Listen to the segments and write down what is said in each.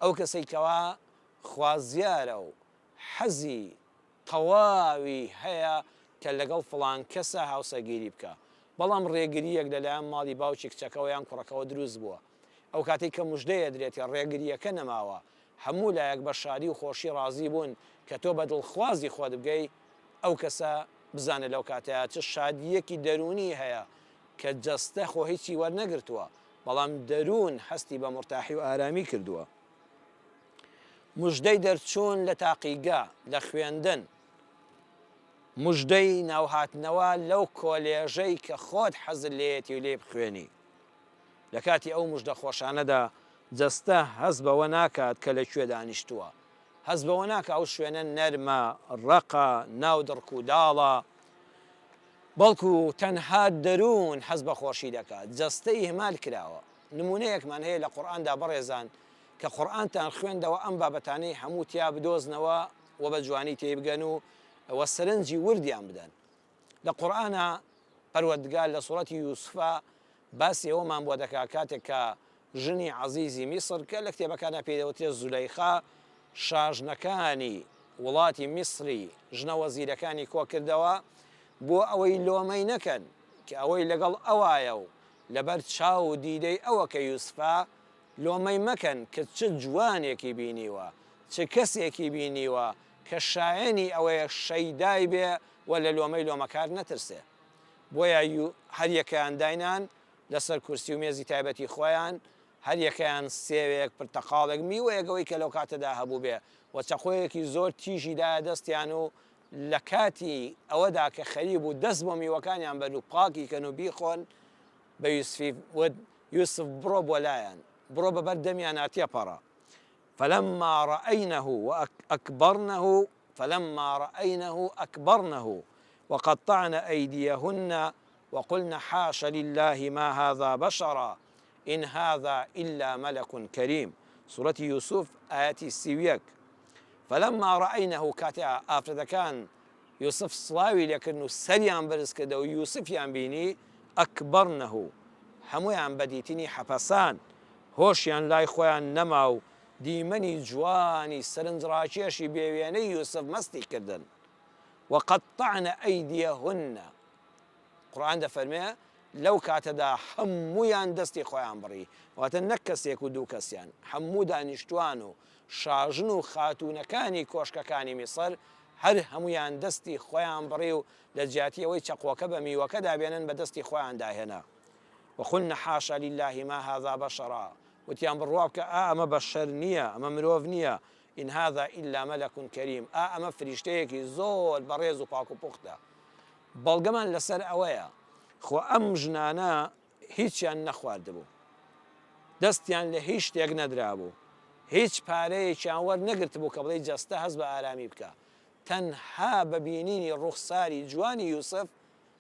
ئەو کەسەی کەوا خوازیارە و حەزی تەواوی هەیە کە لەگەڵ فڵان کەسە هاوسەگیری بکە، بەڵام ڕێگریەک لەلایەن ماڵی باوکی کچەکەەوە یان کوڕەکەەوە دروست بووە، ئەو کاتێک کە مژدەیە درێتی ڕێگریەکە نەماوە، هەموو لایەک بە شادی و خۆشی ڕازی بوون کە تۆ بە دڵخوازی خۆت بگەی، ئەو کەسە بزانە لەو کاتەیە چ شادیەکی دەرونی هەیە کە جەستە خۆ هیچی وەرنەگرتووە، بەڵام دەروون هەستی بە مرتاحی و ئارامی کردووە. مژدەی دەرچوون لە تاقیگا لە خوێندن، مژدەی ناوهاتنەوە لەو کۆلێژەی کە خۆت حەزت لێیەتی و لێ بخوێنی. لە کاتی ئەو مژدە خۆشانەدا جەستە هەست بەوە ناکات کە لەکوێ دانیشتووە، هەست بەوە ناکە ئەو شوێنە نەرمە، ڕەقە، ناو دڕک و داڵە، بەڵکو تەنها دەروون حەز بە خۆشی دەکات، جەستەی هەمال کراوە. نمونەیەکمان هەیە لە قورئاندا بەڕێزان کە قورئانتان خوێندەوە ئەم بابەتانەی هەموو تیا بدۆزنەوە و بە جوانی تێبگەن و سەرنجی وردیان بدەن. لە قورئانە پەروەردگار لە سوورەتی یوسفە باسی ئەوەمان بۆ دەکا کاتێک کە ژنی عەزیزی میسر کە لە کتێبەکانە پێدەوترێ زولەیخا شاژنەکانی وڵاتی میسری ژنە وەزیرەکانی کۆ کردەوە بۆ ئەوەی لۆمەی نەکەن کە ئەوەی لەگەڵ ئەوایە و لەبەر چاو و دیدەی ئەوە کە یوسفە لۆمەی مەکەن کە چ جوانێکی بینیوە، چ کەسێکی بینیوە کە شایەنی ئەوەیە شەیدای بێ و لە لۆمەی لۆمەکار نەترسێ. بۆیە هەر یەکەیان داینان لەسەر کورسی و مێزی تایبەتی خۆیان، هەر یەکەیان سێوێک پرتەقاڵێک میوەیەکەوەی کە لەو کاتەدا هەبوو بێ و چەقۆیەکی زۆر تیژی دایە دەستیان و لە کاتی ئەوەدا کە خەریب و دەست بۆ میوەکانیان بەر و پاکی کەن و بیخۆن بە یوسفی وت یوسف بڕۆ بۆ لایەن، بڕۆ بەبەر دەمیان هاتیە پەڕە. فلما رأينه أكبرنه وقطعن أيديهن وقلن حاش لله ما هذا بشرا إن هذا إلا ملك كريم. سورة يوسف آياتي السيويك. فلما رأينه كاتا آفرد كان يوسف صلاوي لكنه سريان برز كده ويوسفيان بيني أكبرنه همويان بديتني حفصان هۆشیان لای خۆیان نەما و دیمەنی جوانی سەرنجڕاکێشی بێوێنەی یوسف مەستی کردن. وقطعن ئەیدیەهن قورئان دەفەرمێ لەو کاتەدا هەموویان دەستی خۆیان بڕی، واتە نەک کەسێک و دوو کەسیان، هەموو دانیشتوان و شاژن و خاتوونەکانی کۆشکەکانی میسر هەر هەمویان دەستی خۆیان بڕی و لە جیاتی ئەوەی چەقۆکە بە میوەکە دابێنن بە دەستی خۆیان داهێنا. وقلنا حاشا لله ما هذا بشرا وتيان بڕوا بکە ئەمە بەشەر نییە، ئەمە مرۆڤ نییە، إن هذا إلا ملك كريم، ئەمە فریشتەیەکی زۆر بەڕێز و پاک و پوختە. بەڵگەمان لەسەر ئەوەیە خۆ ئەم ژنانە هیچیان نەخواردبوو، دەستیان لە هیچ شتێک نەدرابوو، هیچ پارەیەکیان وەرنەگرت بوو کە بڵێ جەستە هەست بە ئارامی بکە، تەنها بە بینینی ڕوخساری جوانی یوسف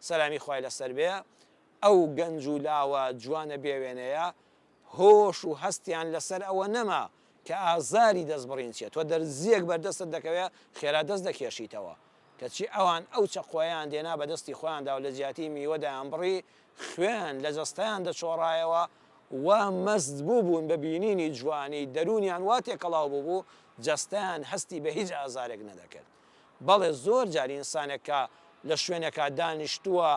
سەلامی خوای لەسەر بێ ئەو گەنج و لاوە جوانە بێوێنەیە هۆش و هەستیان لەسەر ئەوە نەما کە ئازاری دەست بڕینچێت تۆ دەرزیەک بەردەستت دەکەوێت خێرا دەست دەکێشیتەوە کەچی ئەوان ئەو چەقۆیان دێنا بە دەستی خۆیاندا و لە جیاتی میوەدایان بڕی خوێن لە جەستەیان دەچۆڕایەوە وا مەست بوو بوون بە بینینی جوانی دەرونیان وا تێکەڵاو بوو جەستەیان هەستی بە هیچ ئازارێک نەدەکرد. بەڵێ زۆر جاری ئینسانێک کە لە شوێنێکا دانیشتووە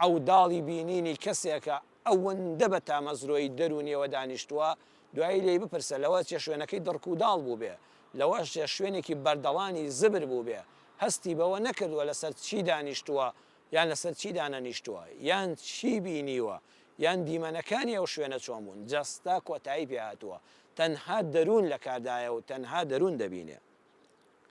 ئەو داڵی بینینی کەسێکە ئەوەندە بە تامەزرۆی دەرونیەوە دانیشتووە دوایی لێی بپرسە لەوە چێ شوێنەکەی دڕک و داڵ بوو بێ، لەوە شوێنێکی بەردەڵانی زبر بوو بێ، هەستی بەوە نەکردووە لەسەر چی دانیشتووە یان لەسەر چی دانەنیشتووە یان چی بینیوە یان دیمەنەکانی ئەو شوێنە چۆن بوون، جەستا کۆتایی پێ هاتووە، تەنها دەروون لە کاردایە و تەنها دەروون دەبینێ.